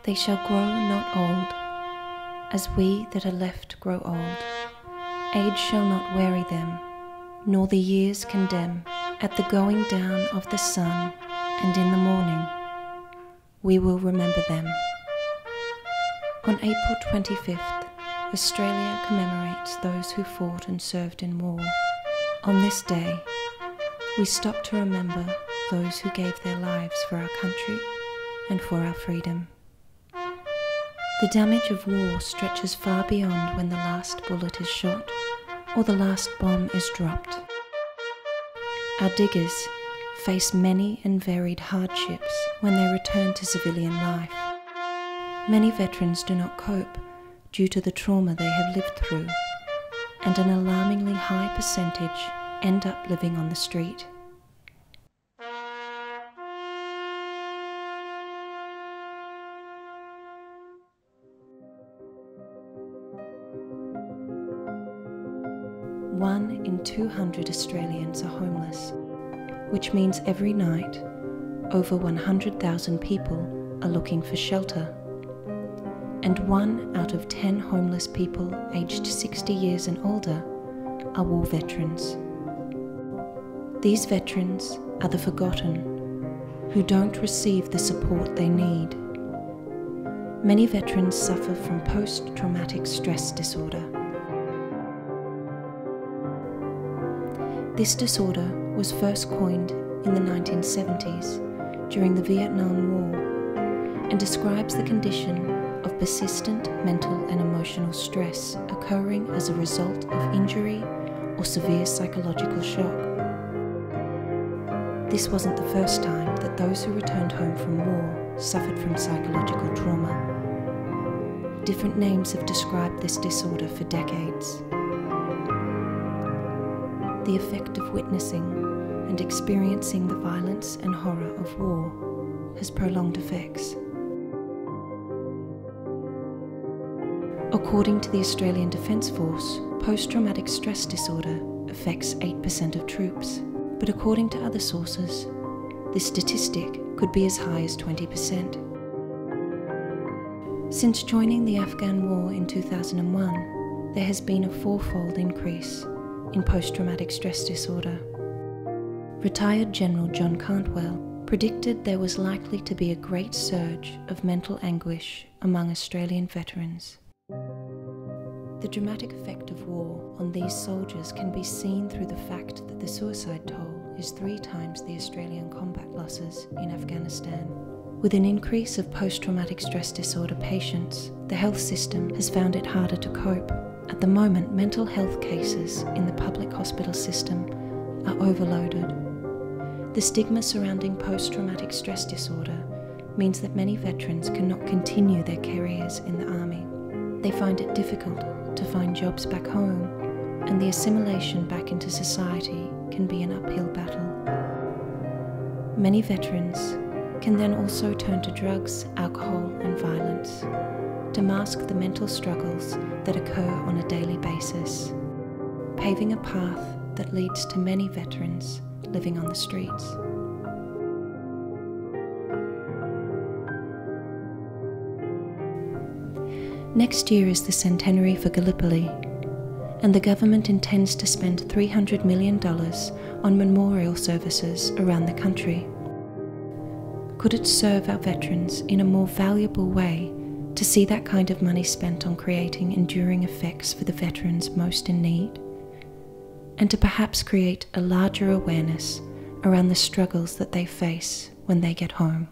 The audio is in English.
They shall grow not old, as we that are left grow old. Age shall not weary them, nor the years condemn. At the going down of the sun, and in the morning, we will remember them. On April 25th, Australia commemorates those who fought and served in war. On this day, we stop to remember those who gave their lives for our country and for our freedom. The damage of war stretches far beyond when the last bullet is shot or the last bomb is dropped. Our diggers face many and varied hardships when they return to civilian life. Many veterans do not cope due to the trauma they have lived through, and an alarmingly high percentage end up living on the street. One in 200 Australians are homeless, which means every night over 100,000 people are looking for shelter. And 1 out of 10 homeless people aged 60 years and older are war veterans. These veterans are the forgotten, who don't receive the support they need. Many veterans suffer from post-traumatic stress disorder. This disorder was first coined in the 1970s during the Vietnam War and describes the condition of persistent mental and emotional stress occurring as a result of injury or severe psychological shock. This wasn't the first time that those who returned home from war suffered from psychological trauma. Different names have described this disorder for decades. The effect of witnessing and experiencing the violence and horror of war has prolonged effects. According to the Australian Defence Force, post-traumatic stress disorder affects 8% of troops, but according to other sources, this statistic could be as high as 20%. Since joining the Afghan War in 2001, there has been a 4-fold increase in post-traumatic stress disorder. Retired General John Cantwell predicted there was likely to be a great surge of mental anguish among Australian veterans. The dramatic effect of war on these soldiers can be seen through the fact that the suicide toll is 3 times the Australian combat losses in Afghanistan. With an increase of post-traumatic stress disorder patients, the health system has found it harder to cope. At the moment, mental health cases in the public hospital system are overloaded. The stigma surrounding post-traumatic stress disorder means that many veterans cannot continue their careers in the army. They find it difficult to find jobs back home, and the assimilation back into society can be an uphill battle. Many veterans can then also turn to drugs, alcohol, and violence to mask the mental struggles that occur on a daily basis, paving a path that leads to many veterans living on the streets. Next year is the centenary for Gallipoli, and the government intends to spend $300 million on memorial services around the country. Could it serve our veterans in a more valuable way to see that kind of money spent on creating enduring effects for the veterans most in need, and to perhaps create a larger awareness around the struggles that they face when they get home?